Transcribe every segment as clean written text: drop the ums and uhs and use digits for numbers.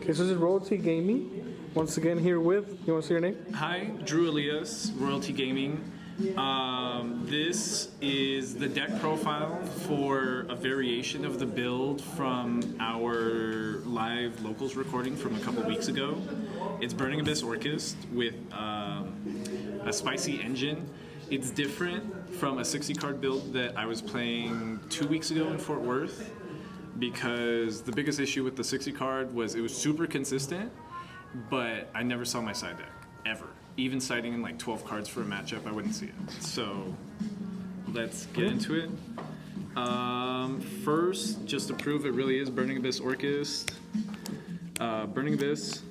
Okay, so this is Royalty Gaming. Once again, here with, you want to say your name? Hi, Drew Aliyas, Royalty Gaming. This is the deck profile for a variation of the build from our live locals recording from a couple weeks ago. It's Burning Abyss Orcust with a spicy engine. It's different from a 60 card build that I was playing 2 weeks ago in Fort Worth, because the biggest issue with the 60 card was it was super consistent, but I never saw my side deck, ever. Even siding in like 12 cards for a matchup, I wouldn't see it. So let's get into it. First, just to prove it really is Burning Abyss Orcust. Burning Abyss,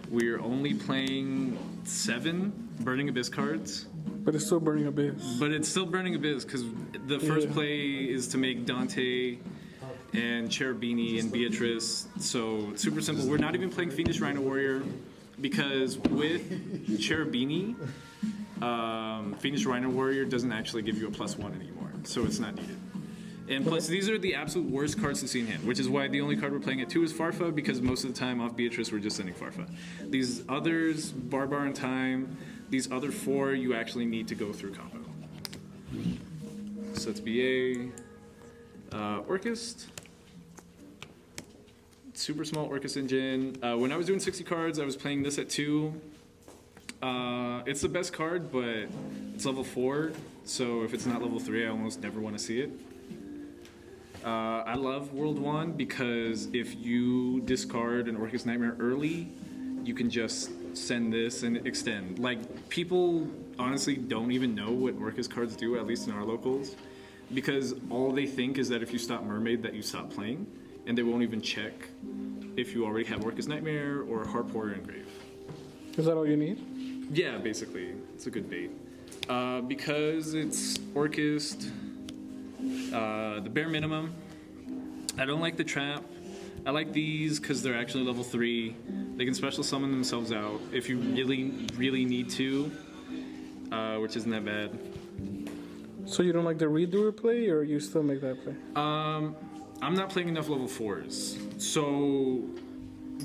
we're only playing 7 Burning Abyss cards. But it's still Burning Abyss. But it's still Burning Abyss, because the first play is to make Dante and Cherubini and Beatrice. So it's super simple. We're not even playing Fiendish Rhino Warrior, because with Cherubini, Fiendish Rhino Warrior doesn't actually give you a +1 anymore, so it's not needed. And plus, these are the absolute worst cards to see in hand, which is why the only card we're playing at 2 is Farfa, because most of the time off Beatrice we're just sending Farfa. These others, Barbar and Time, these other 4 you actually need to go through combo. So that's BA, Orcust. Super small Orcust engine. When I was doing 60 cards, I was playing this at 2. It's the best card, but it's level 4, so if it's not level 3, I almost never want to see it. I love World 1 because if you discard an Orcust Nightmare early, you can just send this and extend. Like, people honestly don't even know what Orcust cards do, at least in our locals, because all they think is that if you stop Mermaid that you stop playing, and they won't even check if you already have Orcust Nightmare or Harp Warrior Engrave. Is that all you need? Yeah, basically. It's a good bait. Because it's Orcust, the bare minimum. I don't like the trap. I like these because they're actually level 3. They can special summon themselves out if you really need to, which isn't that bad. So you don't like the redoer play, or you still make that play? I'm not playing enough level 4s. So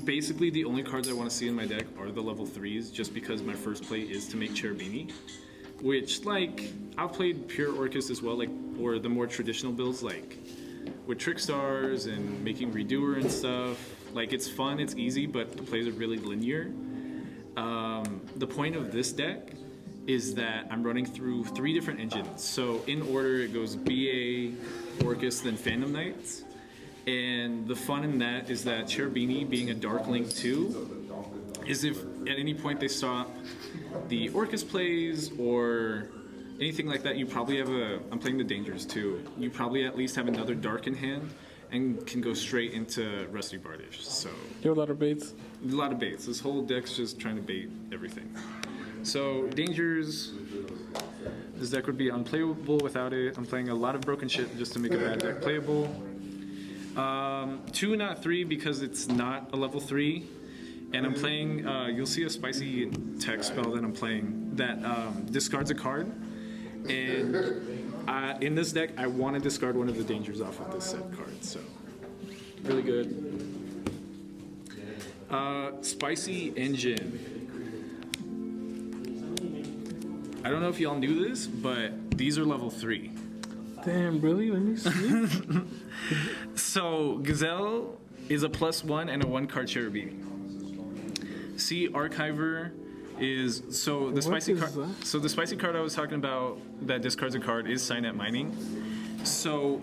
basically the only cards I want to see in my deck are the level 3s, just because my first play is to make Cherubini. Which, like, I've played pure Orcust as well, like, or the more traditional builds, like with Trickstars and making Redoer and stuff. Like, it's fun, it's easy, but the plays are really linear. The point of this deck is that I'm running through 3 different engines. So in order, it goes BA, Orcust, then Phantom Knights. And the fun in that is that Cherubini, being a Dark Link 2, is if at any point they stop the Orcust plays or anything like that, you probably have I'm playing the Dangers too, you probably at least have another Dark in hand and can go straight into Rusty Bardish. So You have a lot of baits? A lot of baits. This whole deck's just trying to bait everything. So Dangers, this deck would be unplayable without it. I'm playing a lot of broken shit just to make a bad deck playable. 2, not 3, because it's not a level 3. And I'm playing, you'll see a spicy tech spell that I'm playing that discards a card. And in this deck, I want to discard one of the Dangers off of this set card. So, really good. Spicy Engine. I don't know if y'all knew this, but these are level 3. Damn, really? Let me see. So Gazelle is a +1 and a 1-card Cherubini. See, Archiver is so the spicy card. So the spicy card I was talking about that discards a card is Signet Mining. So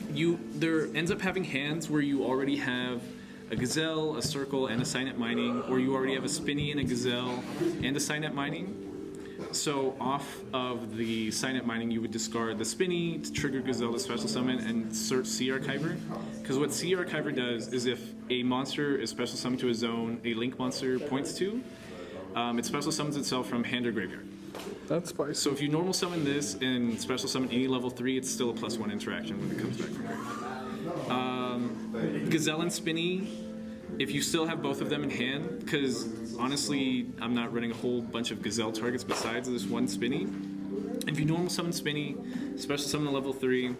there ends up having hands where you already have a Gazelle, a Circle, and a Signet Mining, or you already have a Spinny and a Gazelle and a Signet Mining. So off of the Signet Mining, you would discard the Spinny to trigger Gazelle to special summon and search Sea Archiver. Because what Sea Archiver does is if a monster is special summoned to a zone a Link monster points to, it special summons itself from hand or graveyard. That's spicy. So if you normal summon this and special summon any level 3, it's still a +1 interaction when it comes back from graveyard. Gazelle and Spinny, if you still have both of them in hand, because honestly, I'm not running a whole bunch of Gazelle targets besides this one Spinny. If you normal summon Spinny, special summon a level 3,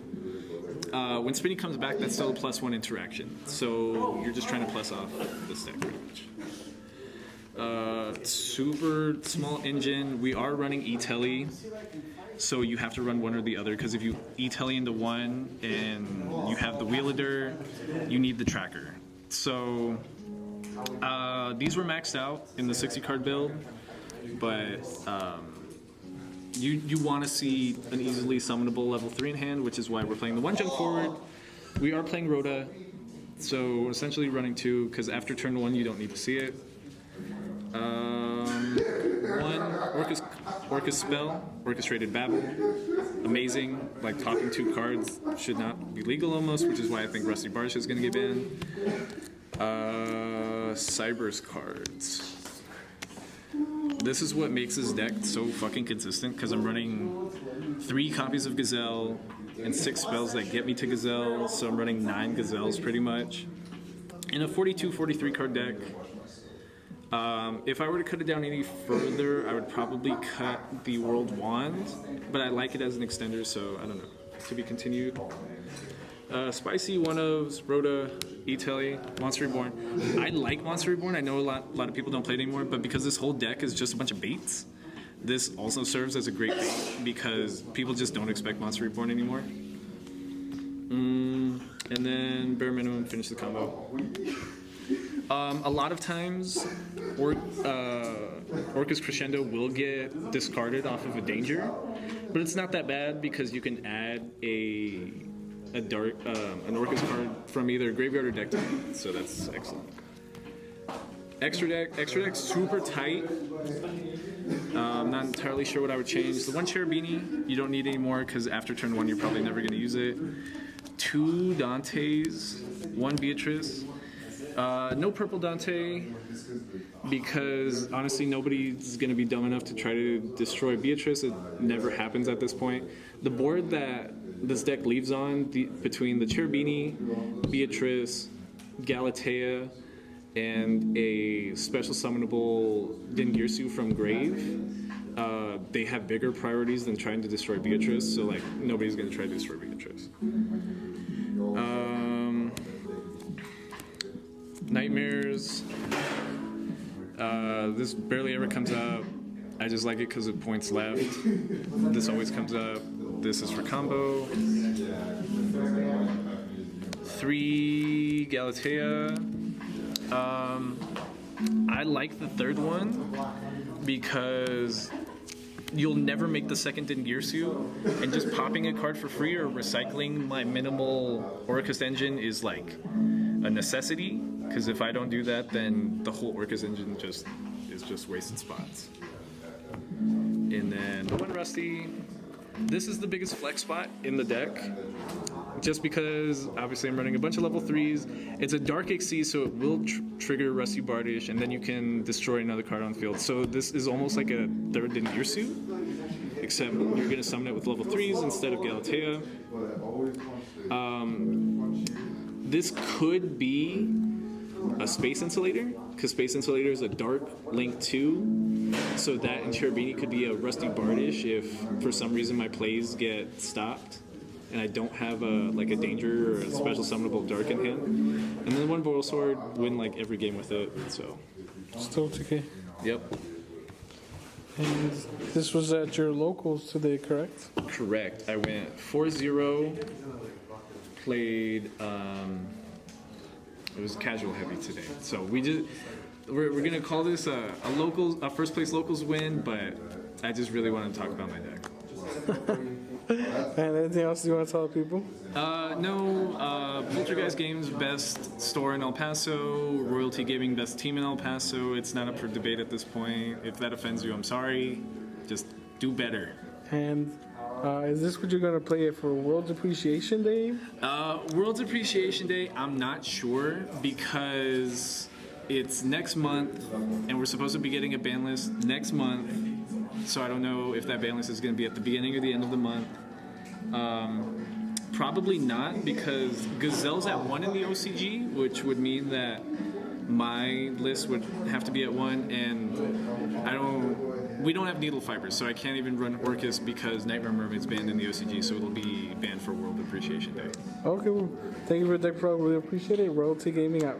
when Spinny comes back, that's still a +1 interaction. So you're just trying to plus off this deck pretty much. Super small engine. We are running E-Telly, so you have to run one or the other, because if you E-Telly into one and you have the Wheelader, you need the tracker. So these were maxed out in the 60 card build, but you want to see an easily summonable level 3 in hand, which is why we're playing the 1 junk forward. We are playing Rhoda, so essentially running 2, because after turn 1 you don't need to see it. One Orcust spell, Orchestrated Babel, amazing. Like popping 2 cards should not be legal almost, which is why I think Rusty Barsh is going to get banned. Cyber's cards. This is what makes this deck so fucking consistent, because I'm running 3 copies of Gazelle and 6 spells that get me to Gazelle, so I'm running 9 Gazelles pretty much. In a 42-43 card deck, if I were to cut it down any further, I would probably cut the World Wand, but I like it as an extender, so I don't know. To be continued. Spicy, one-ofs, Rhoda, E-Telly, Monster Reborn. I like Monster Reborn. I know a lot of people don't play it anymore, but because this whole deck is just a bunch of baits, this also serves as a great bait because people just don't expect Monster Reborn anymore. And then bare minimum, finish the combo. A lot of times, Orcust Crescendo will get discarded off of a danger, but it's not that bad because you can add an Orcust card from either graveyard or deck type, so that's excellent. Extra deck, super tight. I'm not entirely sure what I would change. The 1 Cherubini, you don't need anymore because after turn 1 you're probably never going to use it. 2 Dantes, 1 Beatrice. No purple Dante, because honestly nobody's going to be dumb enough to try to destroy Beatrice. It never happens at this point. The board that this deck leaves on, between the Cherubini, Beatrice, Galatea, and a special summonable Dingirsu from Grave, they have bigger priorities than trying to destroy Beatrice, so like nobody's going to try to destroy Beatrice. Nightmares. This barely ever comes up. I just like it because of points left. This always comes up. This is for combo. 3 Galatea. I like the 3rd one because you'll never make the 2nd Dingirsu, and just popping a card for free or recycling my minimal Orcust engine is like a necessity, because if I don't do that, then the whole Orcust engine is just wasted spots. And then the 1 Rusty. This is the biggest flex spot in the deck, just because obviously I'm running a bunch of level 3s. It's a Dark XC, so it will trigger Rusty Bardish, and then you can destroy another card on the field. So this is almost like a 3rd Dingirsu, except you're going to summon it with level 3s instead of Galatea. This could be a Space Insulator, because Space Insulator is a Dark Link 2, so that and Cherubini could be a Rusty Bardish if for some reason my plays get stopped and I don't have a danger or a special summonable Dark in hand. And then 1 Boral Sword, win like every game with it, so. Still TK. Yep. And this was at your locals today, correct? Correct. I went 4-0, played, it was casual heavy today. So we're gonna call this a first place locals win, but I just really want to talk about my deck. And anything else you want to tell people? No, Poltergeist Games best store in El Paso, Royalty Gaming best team in El Paso. It's not up for debate at this point. If that offends you, I'm sorry. Just do better. And is this what you're going to play it for World's Appreciation Day? World's Appreciation Day, I'm not sure, because it's next month, and we're supposed to be getting a ban list next month. So I don't know if that ban list is going to be at the beginning or the end of the month. Probably not, because Gazelle's at 1 in the OCG, which would mean that my list would have to be at 1, and I don't We don't have needle fibers, so I can't even run Orcust because Nightmare Mermaid's banned in the OCG, so it'll be banned for World Appreciation Day. Okay, well, thank you for the deck pro. Really appreciate it. Royalty Gaming out.